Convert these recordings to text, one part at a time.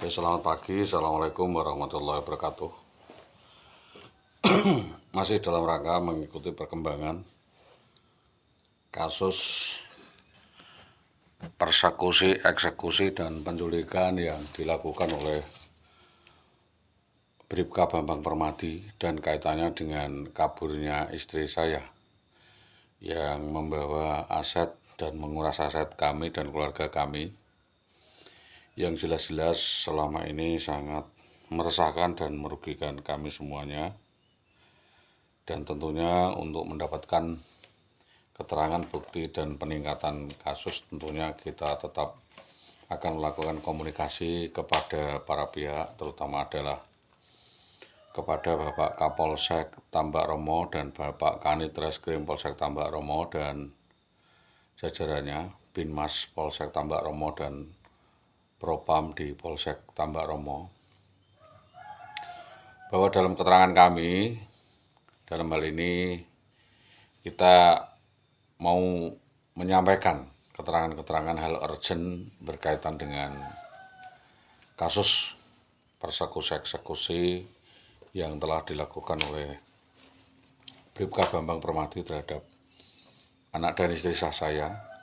Selamat pagi, Assalamualaikum warahmatullahi wabarakatuh. Masih dalam rangka mengikuti perkembangan kasus persekusi, eksekusi, dan penculikan yang dilakukan oleh Bribka Bambang Permadi dan kaitannya dengan kaburnya istri saya yang membawa aset dan menguras aset kami dan keluarga kami, yang jelas-jelas selama ini sangat meresahkan dan merugikan kami semuanya. Dan tentunya untuk mendapatkan keterangan, bukti, dan peningkatan kasus, tentunya kita tetap akan melakukan komunikasi kepada para pihak, terutama adalah kepada Bapak Kapolsek Tambak Romo dan Bapak Kanit Reskrim Polsek Tambak Romo dan jajarannya, Binmas Polsek Tambak Romo dan Propam di Polsek Tambak Romo, bahwa dalam keterangan kami, dalam hal ini kita mau menyampaikan keterangan-keterangan hal urgent berkaitan dengan kasus persekusi-eksekusi yang telah dilakukan oleh Bribka Bambang Permadi terhadap anak dan istri sah saya.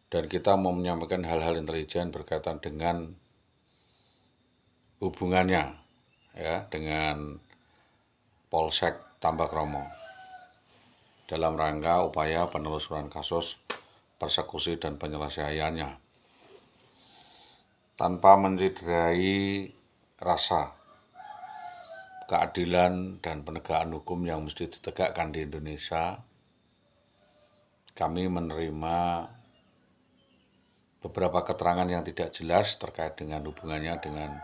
Dan kita mau menyampaikan hal-hal intelijen berkaitan dengan hubungannya dengan Polsek Tambak Romo dalam rangka upaya penelusuran kasus persekusi dan penyelesaiannya tanpa menciderai rasa keadilan dan penegakan hukum yang mesti ditegakkan di Indonesia. Kami menerima beberapa keterangan yang tidak jelas terkait dengan hubungannya dengan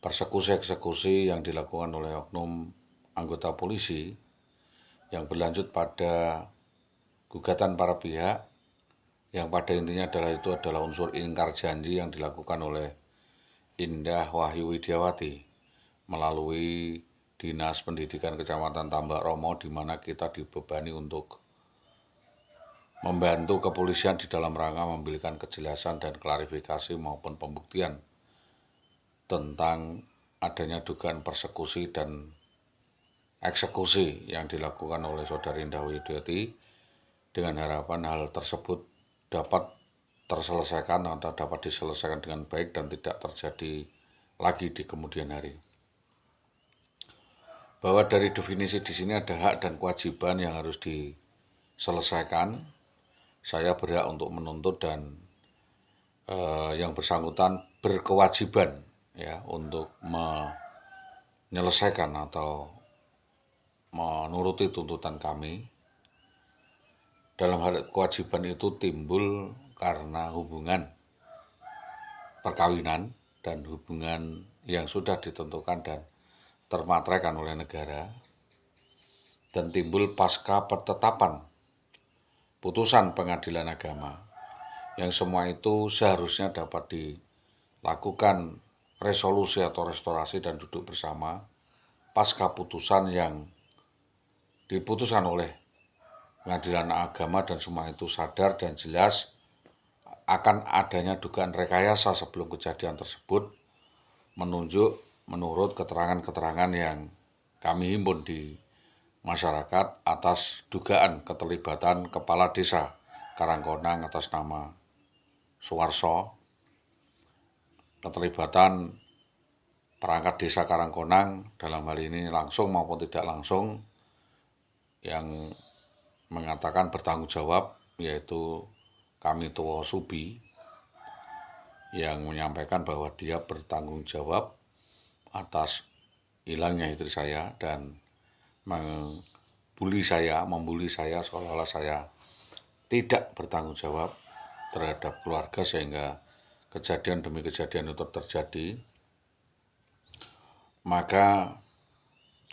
persekusi-eksekusi yang dilakukan oleh oknum anggota polisi yang berlanjut pada gugatan para pihak, yang pada intinya itu adalah unsur ingkar janji yang dilakukan oleh Indah Wahyu Widiawati melalui Dinas Pendidikan Kecamatan Tambak Romo, di mana kita dibebani untuk membantu kepolisian di dalam rangka memberikan kejelasan dan klarifikasi maupun pembuktian tentang adanya dugaan persekusi dan eksekusi yang dilakukan oleh Saudari Indah Widiawati, dengan harapan hal tersebut dapat terselesaikan atau dapat diselesaikan dengan baik dan tidak terjadi lagi di kemudian hari. Bahwa dari definisi di sini ada hak dan kewajiban yang harus diselesaikan. Saya berhak untuk menuntut dan yang bersangkutan berkewajiban untuk menyelesaikan atau menuruti tuntutan kami. Dalam hal kewajiban itu timbul karena hubungan perkawinan dan hubungan yang sudah ditentukan dan termateraikan oleh negara, dan timbul pasca penetapan putusan pengadilan agama, yang semua itu seharusnya dapat dilakukan resolusi atau restorasi dan duduk bersama pasca putusan yang diputuskan oleh pengadilan agama, dan semua itu sadar dan jelas akan adanya dugaan rekayasa sebelum kejadian tersebut, menurut keterangan-keterangan yang kami himpun di masyarakat atas dugaan keterlibatan Kepala Desa Karangkonang atas nama Suwarso, keterlibatan perangkat desa Karangkonang dalam hal ini langsung maupun tidak langsung, yang mengatakan bertanggung jawab, yaitu Kami Tuwo Subi, yang menyampaikan bahwa dia bertanggung jawab atas hilangnya istri saya dan membuli saya seolah-olah saya tidak bertanggung jawab terhadap keluarga, sehingga kejadian demi kejadian itu terjadi. Maka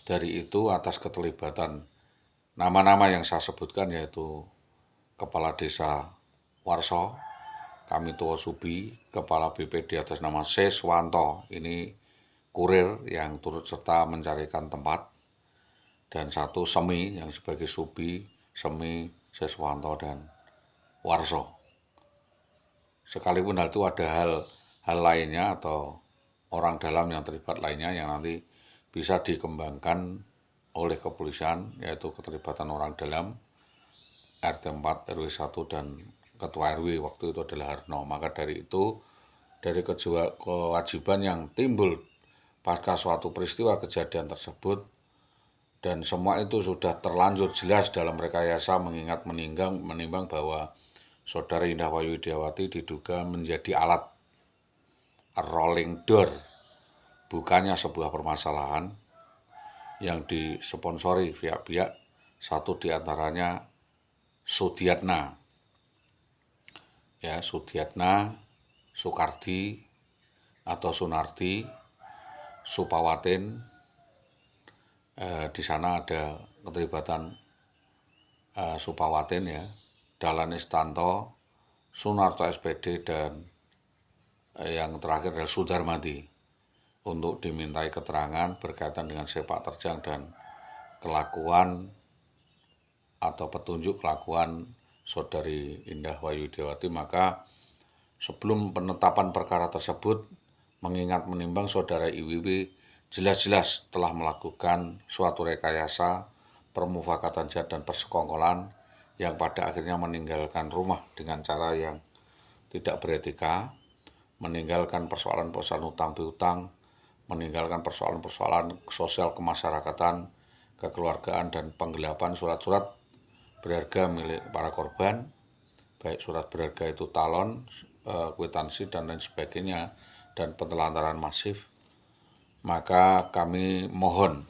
dari itu, atas keterlibatan nama-nama yang saya sebutkan, yaitu Kepala Desa Warso, Kami Tuwo Subi, Kepala BPD atas nama Seswanto, ini kurir yang turut serta mencarikan tempat, dan satu Semi yang sebagai Subi, Semi, Seswanto, dan Warso. Sekalipun hal itu ada hal hal lainnya atau orang dalam yang terlibat lainnya yang nanti bisa dikembangkan oleh kepolisian, yaitu keterlibatan orang dalam RT 4 RW 1 dan Ketua RW waktu itu adalah Harno. Maka dari itu, dari kewajiban yang timbul pasca suatu peristiwa kejadian tersebut, dan semua itu sudah terlanjur jelas dalam rekayasa mengingat menimbang bahwa Saudari Indah Wayu Widiawati diduga menjadi alat rolling door, bukannya sebuah permasalahan yang disponsori pihak-pihak, satu diantaranya Sudiatna, ya Sudiatna, Soekardi atau Sunardi, Supawatin. Di sana ada keterlibatan Supawatin ya, Dahlan Istanto, Sunarto SPD, dan yang terakhir adalah Sudarmadi untuk dimintai keterangan berkaitan dengan sepak terjang dan kelakuan atau petunjuk kelakuan Saudari Indah Wayu Widiawati. Maka sebelum penetapan perkara tersebut, mengingat menimbang Saudara IWW jelas-jelas telah melakukan suatu rekayasa, permufakatan jahat dan persekongkolan yang pada akhirnya meninggalkan rumah dengan cara yang tidak beretika, meninggalkan persoalan-persoalan hutang piutang, meninggalkan persoalan-persoalan sosial kemasyarakatan, kekeluargaan, dan penggelapan surat-surat berharga milik para korban, baik surat berharga itu talon, kwitansi, dan lain sebagainya, dan penelantaran masif. Maka kami mohon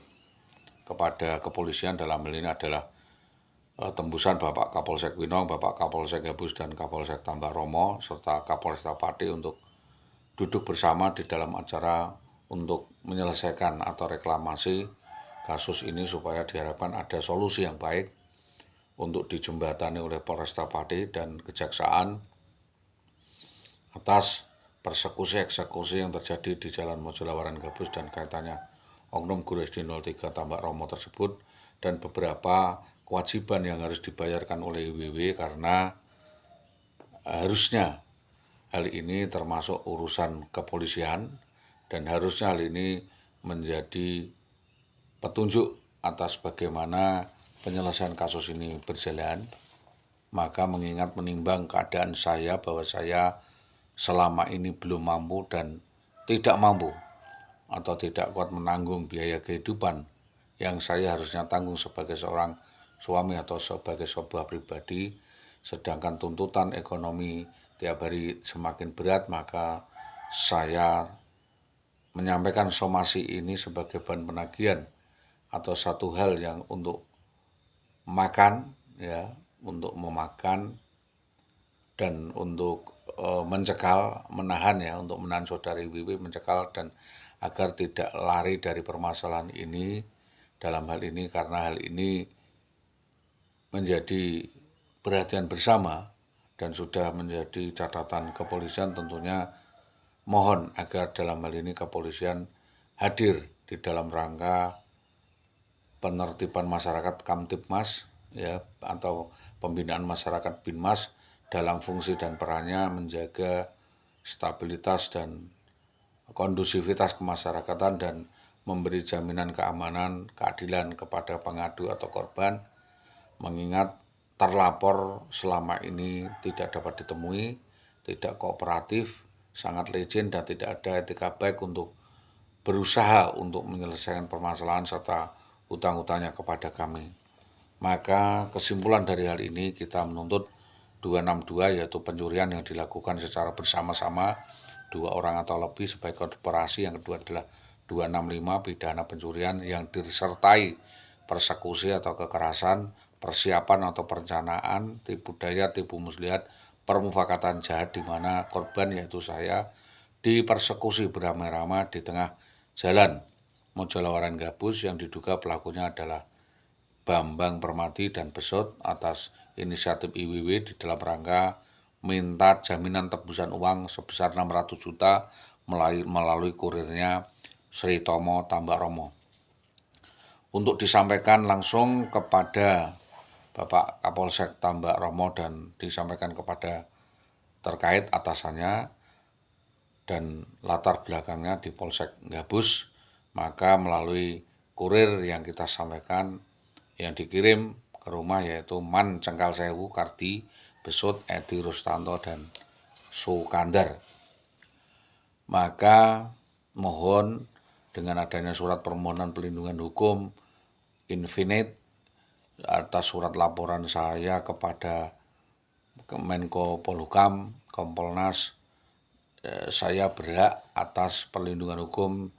kepada kepolisian dalam hal ini adalah tembusan Bapak Kapolsek Winong, Bapak Kapolsek Gabus, dan Kapolsek Tambak Romo, serta Kapolresta Pati untuk duduk bersama di dalam acara untuk menyelesaikan atau reklamasi kasus ini supaya diharapkan ada solusi yang baik untuk dijembatani oleh Polresta Pati dan Kejaksaan atas persekusi-eksekusi yang terjadi di Jalan Mojolawaran Gabus dan kaitannya Oknum Guru SD 03 Tambak Romo tersebut, dan beberapa kewajiban yang harus dibayarkan oleh IWW karena harusnya hal ini termasuk urusan kepolisian dan harusnya hal ini menjadi petunjuk atas bagaimana penyelesaian kasus ini berjalan. Maka mengingat menimbang keadaan saya bahwa saya selama ini belum mampu dan tidak mampu atau tidak kuat menanggung biaya kehidupan yang saya harusnya tanggung sebagai seorang suami atau sebagai sebuah pribadi, sedangkan tuntutan ekonomi tiap hari semakin berat, maka saya menyampaikan somasi ini sebagai bahan penagihan atau satu hal yang untuk makan, ya, untuk memakan dan untuk mencekal, menahan ya, untuk menahan Saudari Wiwi, mencekal dan agar tidak lari dari permasalahan ini dalam hal ini, karena hal ini menjadi perhatian bersama dan sudah menjadi catatan kepolisian. Tentunya mohon agar dalam hal ini kepolisian hadir di dalam rangka penertiban masyarakat Kamtibmas ya, atau pembinaan masyarakat Binmas dalam fungsi dan perannya menjaga stabilitas dan kondusivitas kemasyarakatan dan memberi jaminan keamanan, keadilan kepada pengadu atau korban, mengingat terlapor selama ini tidak dapat ditemui, tidak kooperatif, sangat licin, dan tidak ada etika baik untuk berusaha untuk menyelesaikan permasalahan serta hutang-hutangnya kepada kami. Maka kesimpulan dari hal ini kita menuntut 262, yaitu pencurian yang dilakukan secara bersama-sama 2 orang atau lebih sebagai korporasi. Yang kedua adalah 265 pidana pencurian yang disertai persekusi atau kekerasan, persiapan atau perencanaan, tipu daya, tipu muslihat, permufakatan jahat, di mana korban yaitu saya dipersekusi beramai-ramai di tengah jalan Mojolawaran Gabus, yang diduga pelakunya adalah Bambang Permadi dan Besut atas inisiatif IWW di dalam rangka minta jaminan tebusan uang sebesar 600 juta melalui kurirnya Sri Tomo Tambak Romo. Untuk disampaikan langsung kepada Bapak Kapolsek Tambak Romo dan disampaikan kepada terkait atasannya, dan latar belakangnya di Polsek Gabus, maka melalui kurir yang kita sampaikan yang dikirim ke rumah yaitu Man Cengkal Sewu, Kardi, Besut, Edi Rustanto, dan Sukandar. Maka mohon dengan adanya surat permohonan pelindungan hukum infinite atas surat laporan saya kepada Menko Polhukam, Kompolnas, saya berhak atas perlindungan hukum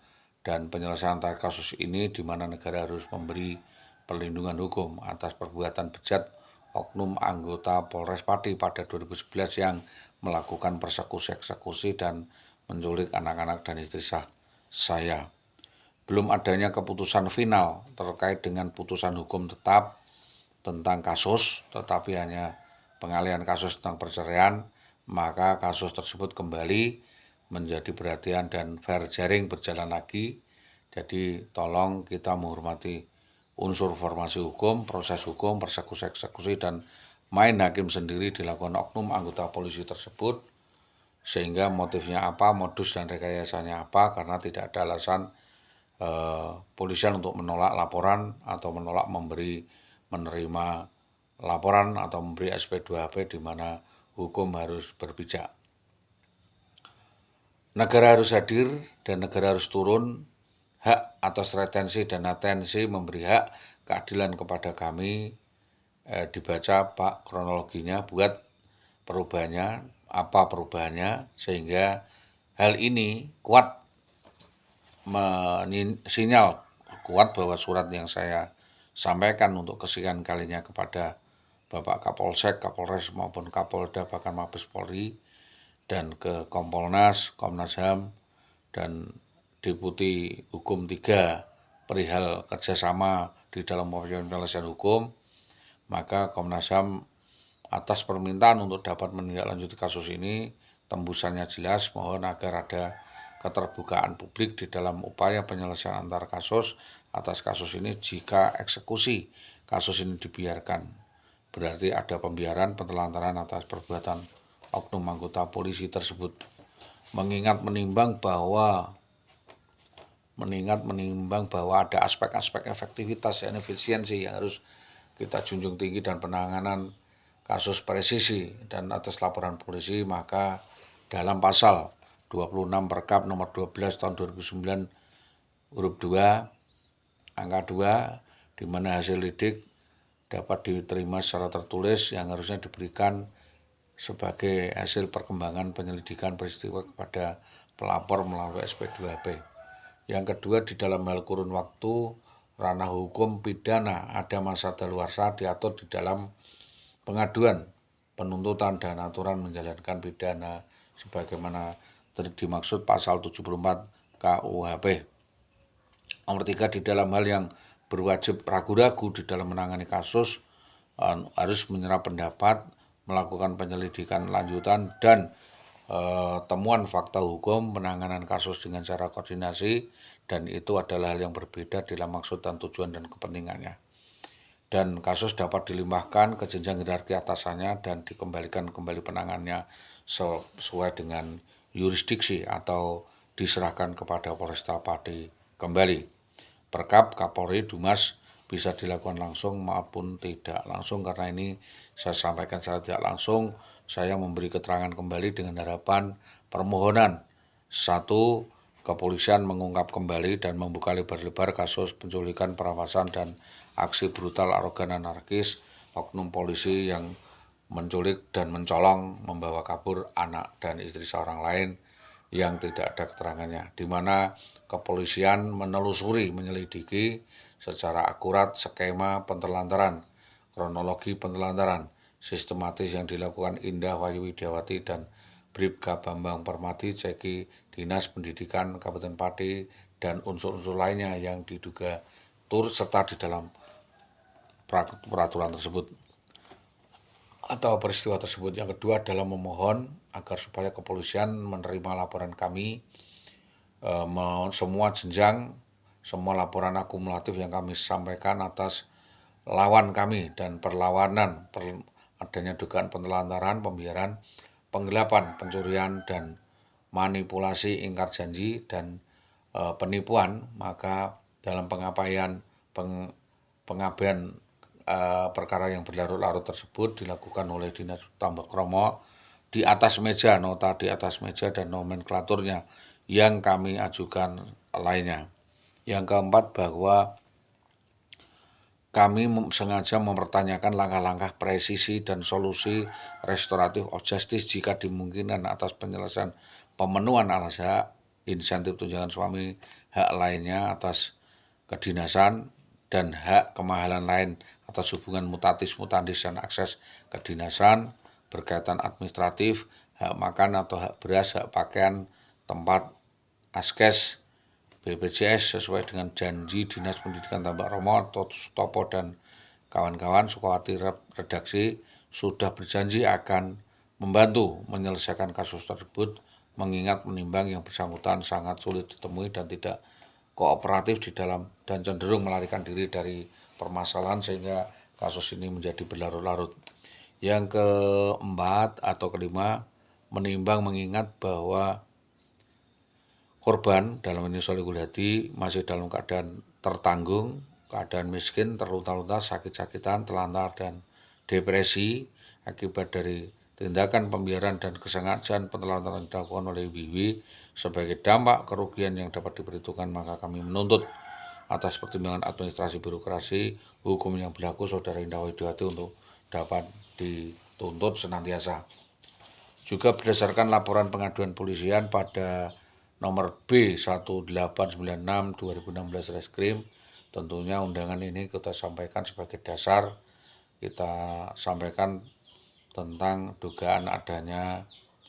dan penyelesaian atas kasus ini, di mana negara harus memberi perlindungan hukum atas perbuatan bejat oknum anggota Polres Pati pada 2011 yang melakukan persekusi-eksekusi dan menculik anak-anak dan istri saya. Belum adanya keputusan final terkait dengan putusan hukum tetap tentang kasus, tetapi hanya pengalihan kasus tentang perceraian, maka kasus tersebut kembali menjadi perhatian dan fair jaring berjalan lagi. Jadi tolong kita menghormati unsur formasi hukum, proses hukum, persekusi-eksekusi, dan main hakim sendiri dilakukan oknum anggota polisi tersebut, sehingga motifnya apa, modus dan rekayasanya apa, karena tidak ada alasan polisian untuk menolak laporan atau menolak menerima laporan atau memberi SP2HP, di mana hukum harus berpijak. Negara harus hadir dan negara harus turun. Hak atas retensi dan atensi memberi hak keadilan kepada kami. Dibaca Pak kronologinya, buat perubahannya, apa perubahannya, sehingga hal ini kuat sinyal kuat bahwa surat yang saya sampaikan untuk kesekian kalinya kepada Bapak Kapolsek, Kapolres maupun Kapolda, bahkan Mabes Polri, dan ke Kompolnas, Komnas HAM, dan Deputi Hukum 3 perihal kerjasama di dalam penyelesaian hukum, maka Komnas HAM atas permintaan untuk dapat menindaklanjuti kasus ini, tembusannya jelas, mohon agar ada keterbukaan publik di dalam upaya penyelesaian antar kasus atas kasus ini. Jika eksekusi kasus ini dibiarkan, berarti ada pembiaran, penelantaran atas perbuatan oknum anggota polisi tersebut. Mengingat menimbang bahwa ada aspek-aspek efektivitas dan efisiensi yang harus kita junjung tinggi dan penanganan kasus presisi dan atas laporan polisi, maka dalam pasal 26 Perkap nomor 12 tahun 2009 huruf 2 angka 2, di mana hasil lidik dapat diterima secara tertulis yang harusnya diberikan sebagai hasil perkembangan penyelidikan peristiwa kepada pelapor melalui SP2HP. Yang kedua, di dalam hal kurun waktu ranah hukum pidana ada masa daluarsa diatur di dalam pengaduan, penuntutan, dan aturan menjalankan pidana sebagaimana dimaksud pasal 74 KUHP. Nomor 3, di dalam hal yang berwajib ragu-ragu di dalam menangani kasus, harus menyerap pendapat, melakukan penyelidikan lanjutan, dan temuan fakta hukum penanganan kasus dengan cara koordinasi, dan itu adalah hal yang berbeda dalam maksud dan tujuan dan kepentingannya. Dan kasus dapat dilimpahkan ke jenjang hierarki atasannya dan dikembalikan kembali penanganannya sesuai dengan yurisdiksi atau diserahkan kepada Polresta Pati kembali. Perkap Kapolri Dumas bisa dilakukan langsung maupun tidak langsung. Karena ini saya sampaikan secara tidak langsung, saya memberi keterangan kembali dengan harapan permohonan 1. Kepolisian mengungkap kembali dan membuka lebar-lebar kasus penculikan, perampasan, dan aksi brutal, arogan, anarkis oknum polisi yang menculik dan mencolong, membawa kabur anak dan istri seorang lain yang tidak ada keterangannya, di mana kepolisian menelusuri, menyelidiki secara akurat skema pentelantaran, kronologi pentelantaran sistematis yang dilakukan Indah Wayu Widiawati dan Bribka Bambang Permati, Ceki Dinas Pendidikan Kabupaten Pati, dan unsur-unsur lainnya yang diduga turut serta di dalam peraturan tersebut atau peristiwa tersebut. Yang kedua adalah memohon agar supaya kepolisian menerima laporan kami, semua jenjang, semua laporan akumulatif yang kami sampaikan atas lawan kami dan perlawanan adanya dugaan penelantaran, pembiaran, penggelapan, pencurian, dan manipulasi, ingkar janji, dan penipuan, maka dalam pengabaian perkara yang berlarut-larut tersebut dilakukan oleh Dinas Tambak Kromo di atas meja, nota di atas meja dan nomenklaturnya yang kami ajukan lainnya. Yang keempat, bahwa kami sengaja mempertanyakan langkah-langkah presisi dan solusi restoratif of justice jika dimungkinkan atas penyelesaian pemenuhan alas hak, insentif tunjangan suami, hak lainnya atas kedinasan, dan hak kemahalan lain atas hubungan mutatis mutandis dan akses kedinasan berkaitan administratif, hak makan atau hak beras, hak pakaian, tempat askes, BPJS sesuai dengan janji Dinas Pendidikan Tambak Romo atau Sutopo dan kawan-kawan. Sukawati redaksi sudah berjanji akan membantu menyelesaikan kasus tersebut, mengingat menimbang yang bersangkutan sangat sulit ditemui dan tidak kooperatif di dalam dan cenderung melarikan diri dari permasalahan sehingga kasus ini menjadi berlarut-larut. Yang keempat atau kelima, menimbang mengingat bahwa korban dalam ini Solihul Hadi masih dalam keadaan tertanggung, keadaan miskin, terlunta-lunta, sakit-sakitan, telantar, dan depresi akibat dari tindakan pembiaran dan kesengajaan penelantaran yang dilakukan oleh Wiwi sebagai dampak kerugian yang dapat diperhitungkan, maka kami menuntut atas pertimbangan administrasi birokrasi hukum yang berlaku Saudara Indah Widiawati untuk dapat dituntut senantiasa. Juga berdasarkan laporan pengaduan polisian pada nomor B1896/2016 Reskrim, tentunya undangan ini kita sampaikan sebagai dasar, kita sampaikan tentang dugaan adanya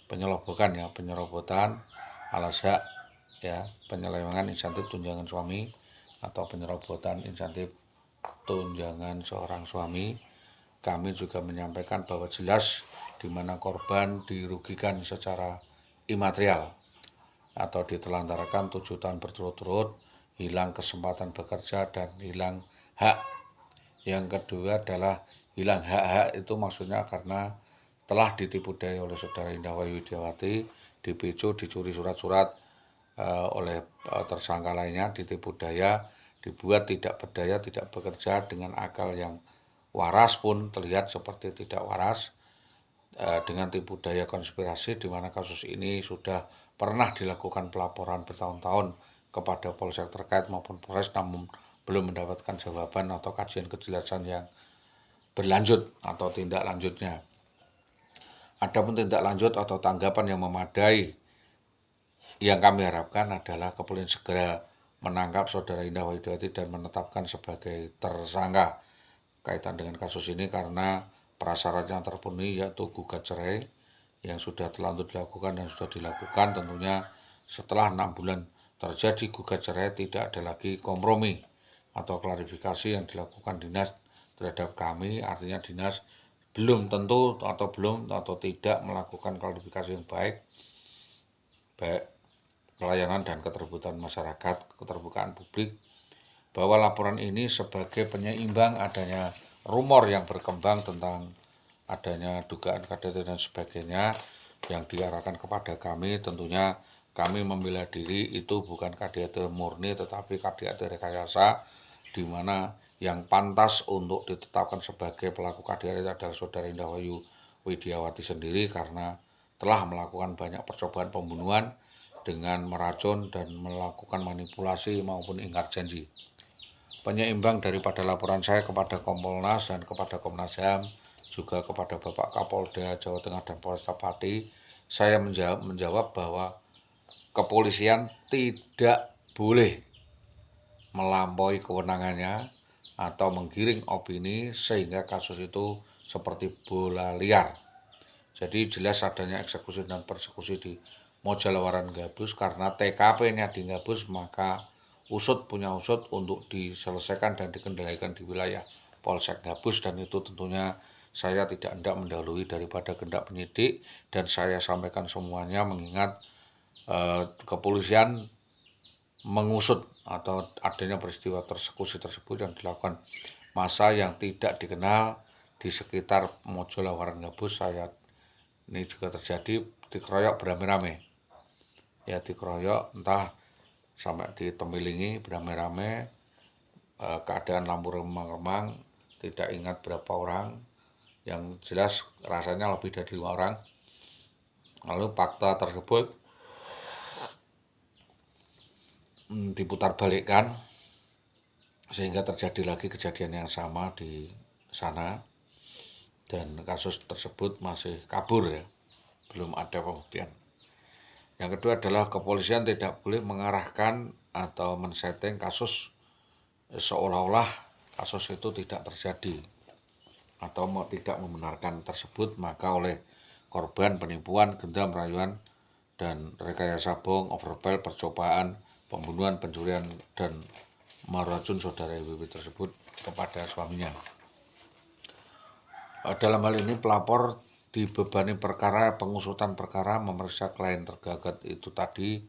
penyerobotan alas hak, penyelewengan insentif tunjangan suami atau penyerobotan insentif tunjangan seorang suami. Kami juga menyampaikan bahwa jelas di mana korban dirugikan secara imaterial atau ditelantarkan 7 tahun berturut-turut, hilang kesempatan bekerja dan hilang hak. Yang kedua adalah hilang hak itu maksudnya karena telah ditipu daya oleh Saudara Indah Widiawati, dipicu, dicuri surat-surat oleh tersangka lainnya, ditipu daya, dibuat tidak berdaya, tidak bekerja dengan akal yang waras pun terlihat seperti tidak waras, dengan tipu daya konspirasi, di mana kasus ini sudah pernah dilakukan pelaporan bertahun-tahun kepada Polsek terkait maupun Polres, namun belum mendapatkan jawaban atau kajian kejelasan yang berlanjut atau tindak lanjutnya. Adapun tindak lanjut atau tanggapan yang memadai yang kami harapkan adalah kepolisian segera menangkap Saudara Indah Widiawati dan menetapkan sebagai tersangka kaitan dengan kasus ini, karena prasyarat yang terpenuhi yaitu gugat cerai yang sudah terlanjur dilakukan dan sudah dilakukan. Tentunya setelah 6 bulan terjadi gugat cerai, tidak ada lagi kompromi atau klarifikasi yang dilakukan dinas terhadap kami. Artinya dinas belum tentu atau tidak melakukan klarifikasi yang baik pelayanan dan keterbukaan masyarakat, keterbukaan publik, bahwa laporan ini sebagai penyeimbang adanya rumor yang berkembang tentang adanya dugaan KDRT dan sebagainya yang diarahkan kepada kami. Tentunya kami membela diri itu bukan KDRT murni tetapi KDRT rekayasa, di mana yang pantas untuk ditetapkan sebagai pelaku KDRT adalah Saudara Indah Widiawati sendiri, karena telah melakukan banyak percobaan pembunuhan dengan meracun dan melakukan manipulasi maupun ingkar janji. Penyeimbang daripada laporan saya kepada Kompolnas dan kepada Komnas HAM, juga kepada Bapak Kapolda Jawa Tengah dan Polresta Pati, saya menjawab bahwa kepolisian tidak boleh melampaui kewenangannya atau menggiring opini sehingga kasus itu seperti bola liar. Jadi jelas adanya eksekusi dan persekusi di Mojalawaran Gabus, karena TKP-nya di Gabus, maka usut punya usut untuk diselesaikan dan dikendalikan di wilayah Polsek Gabus, dan itu tentunya saya tidak hendak mendahului daripada kehendak penyidik, dan saya sampaikan semuanya mengingat kepolisian mengusut atau adanya peristiwa persekusi tersebut yang dilakukan massa yang tidak dikenal di sekitar Mojolawaran Gabus. Saya ini juga terjadi dikeroyok beramai-ramai. ya dikeroyok, entah sampai ditemilingi beramai-ramai, keadaan lampu remang-remang, tidak ingat berapa orang, yang jelas rasanya lebih dari 5 orang. Lalu fakta tersebut diputar balikkan sehingga terjadi lagi kejadian yang sama di sana, dan kasus tersebut masih kabur ya, belum ada pembuktian. Yang kedua adalah kepolisian tidak boleh mengarahkan atau men-setting kasus seolah-olah kasus itu tidak terjadi atau tidak membenarkan tersebut, maka oleh korban penipuan, gendam, rayuan, dan rekayasa bohong, overpel, percobaan, pembunuhan, pencurian, dan meracun saudara IWW tersebut kepada suaminya. Dalam hal ini pelapor dibebani perkara pengusutan perkara memeriksa klien tergugat itu tadi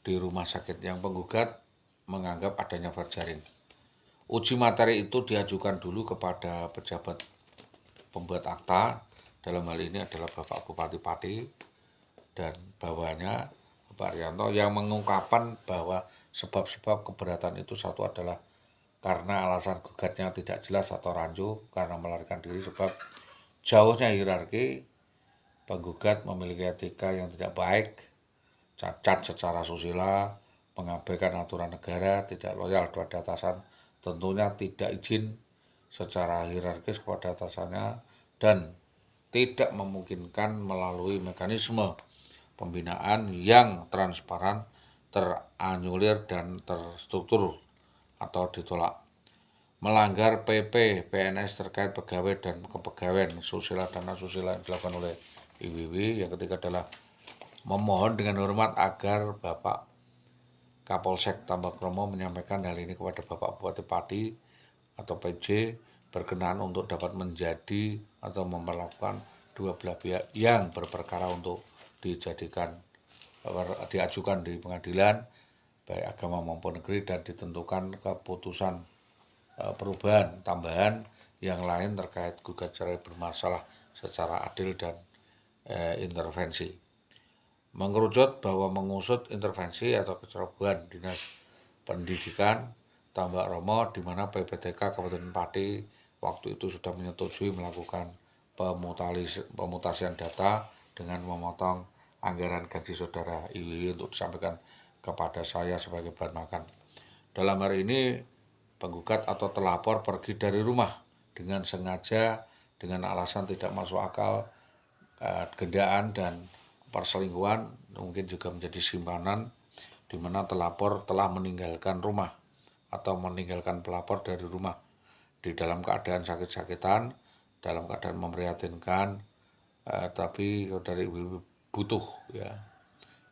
di rumah sakit, yang penggugat menganggap adanya berjaring. Uji materi itu diajukan dulu kepada pejabat pembuat akta, dalam hal ini adalah Bapak Bupati Pati dan bawahannya Bapak Arianto, yang mengungkapkan bahwa sebab-sebab keberatan itu satu adalah karena alasan gugatnya tidak jelas atau rancu karena melarikan diri sebab jauhnya hierarki, penggugat memiliki etika yang tidak baik, cacat secara susila, mengabaikan aturan negara, tidak loyal kepada atasan, tentunya tidak izin secara hierarkis kepada atasannya, dan tidak memungkinkan melalui mekanisme pembinaan yang transparan, teranulir, dan terstruktur atau ditolak. Melanggar PP PNS terkait pegawai dan kepegawaian susila dan asusila yang dilakukan oleh IWW. Yang ketiga adalah memohon dengan hormat agar Bapak Kapolsek Tambak Romo menyampaikan hal ini kepada Bapak Bupati Pati atau PJ berkenan untuk dapat menjadi atau memperlakukan dua belah pihak yang berperkara untuk diajukan di pengadilan baik agama maupun negeri, dan ditentukan keputusan perubahan tambahan yang lain terkait gugat cerai bermasalah secara adil dan intervensi. Mengerucut bahwa mengusut intervensi atau kecerobohan Dinas Pendidikan Tambak Romo, di mana PPTK Kabupaten Pati waktu itu sudah menyetujui melakukan pemutasian data dengan memotong anggaran gaji saudara IWW untuk disampaikan kepada saya sebagai bahan makan. Dalam hari ini penggugat atau terlapor pergi dari rumah dengan sengaja dengan alasan tidak masuk akal, gendaan dan perselingkuhan, mungkin juga menjadi simpanan, di mana terlapor telah meninggalkan rumah atau meninggalkan pelapor dari rumah di dalam keadaan sakit-sakitan, dalam keadaan memprihatinkan, tapi dari butuh ya.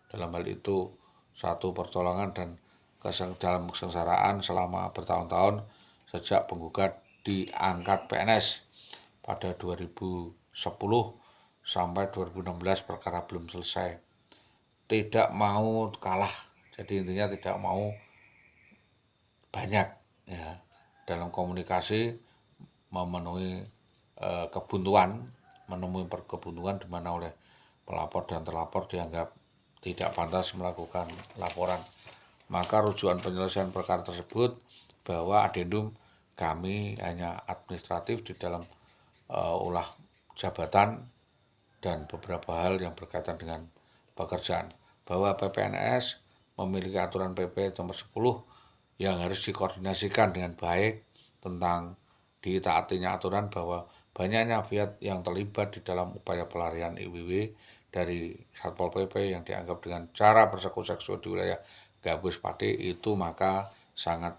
Dalam hal itu satu pertolongan dan dalam kesengsaraan selama bertahun-tahun sejak penggugat diangkat PNS pada 2010 sampai 2016 perkara belum selesai. Tidak mau kalah, jadi intinya tidak mau banyak ya dalam komunikasi, memenuhi menemui kebuntuan di mana oleh pelapor dan terlapor dianggap tidak pantas melakukan laporan. Maka rujukan penyelesaian perkara tersebut bahwa adendum kami hanya administratif di dalam ulah jabatan dan beberapa hal yang berkaitan dengan pekerjaan. Bahwa PPNS memiliki aturan PP nomor 10 yang harus dikoordinasikan dengan baik tentang ditaatinya aturan, bahwa banyaknya pihak yang terlibat di dalam upaya pelarian IWW dari Satpol PP yang dianggap dengan cara persekusi seksual di wilayah Gabus Pati itu, maka sangat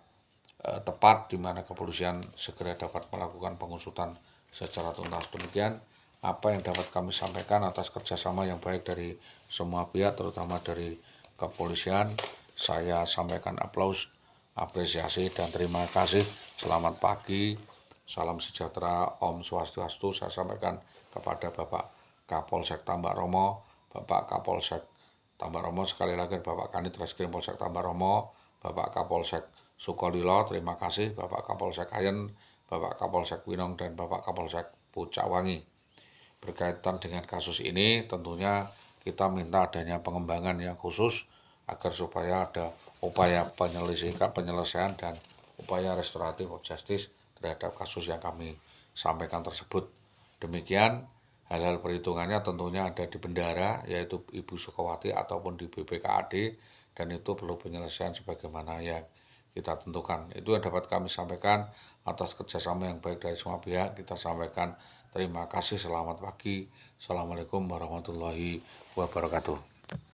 tepat di mana kepolisian segera dapat melakukan pengusutan secara tuntas. Demikian apa yang dapat kami sampaikan atas kerjasama yang baik dari semua pihak, terutama dari kepolisian. Saya sampaikan aplaus, apresiasi, dan terima kasih. Selamat pagi, salam sejahtera, Om Swastiastu. Saya sampaikan kepada Bapak Kapolsek Tambak Romo, Bapak Kapolsek Tambak Romo, sekali lagi Bapak Kanit Reskrim Polsek Tambak Romo, Bapak Kapolsek Sukolilo, terima kasih, Bapak Kapolsek Ayen, Bapak Kapolsek Winong, dan Bapak Kapolsek Pucakwangi. Berkaitan dengan kasus ini tentunya kita minta adanya pengembangan yang khusus agar supaya ada upaya penyelesaian dan upaya restoratif justice terhadap kasus yang kami sampaikan tersebut. Demikian hal-hal perhitungannya tentunya ada di bendara, yaitu Ibu Sukawati ataupun di BPKAD, dan itu perlu penyelesaian sebagaimana yang kita tentukan. Itu yang dapat kami sampaikan atas kerjasama yang baik dari semua pihak. Kita sampaikan terima kasih, selamat pagi. Assalamualaikum warahmatullahi wabarakatuh.